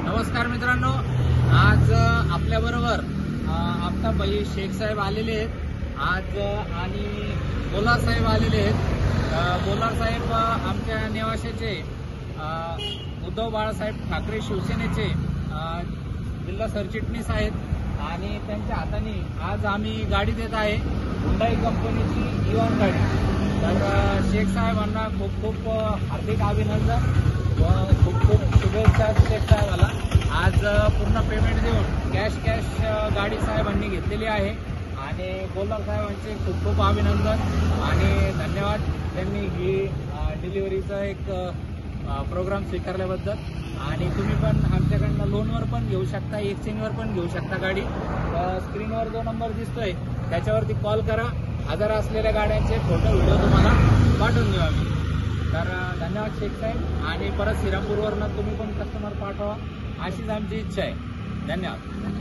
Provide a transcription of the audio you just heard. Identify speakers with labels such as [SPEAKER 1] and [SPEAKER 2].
[SPEAKER 1] नमस्कार मित्रांनो, आज आपल्या बरोबर आफताबभाई शेख साहेब आलेले आहेत आज आणि बोलार साहेब आलेले आहेत। बोलार साहेब आमच्या नेवाशाचे उद्धव बाळासाहेब ठाकरे शिवसेनेचे जिल्हा सरचिटणीस आहेत आणि त्यांच्या हाताने आज आम्ही गाडी देत आहे हुंडाई कंपनीची इव्हॉन गाडी। तर शेख साहेबांना खूप खूप हार्दिक अभिनंदन व खूप खूप शुभेच्छा शेख साहेबाला। आज पूर्ण पेमेंट देऊन कॅश गाडी साहेबांनी घेतलेली आहे आणि बोलार साहेबांचे खूप खूप अभिनंदन आणि धन्यवाद, त्यांनी ही डिलिव्हरीचा एक प्रोग्राम स्वीकारल्याबद्दल। आणि तुम्ही पण आमच्याकडनं लोनवर पण घेऊ शकता, एक्सचेंजवर पण घेऊ शकता गाडी। स्क्रीनवर जो नंबर दिसतोय त्याच्यावरती कॉल करा, हजर असलेल्या गाड्यांचे फोटो व्हिडिओ तुम्हाला पाठवून देऊ आम्ही। तर धन्यवाद शेख साहेब, आणि परत श्रीरामपूरवरनं तुम्ही पण कस्टमर पाठवा अशीच आमची इच्छा आहे। धन्यवाद।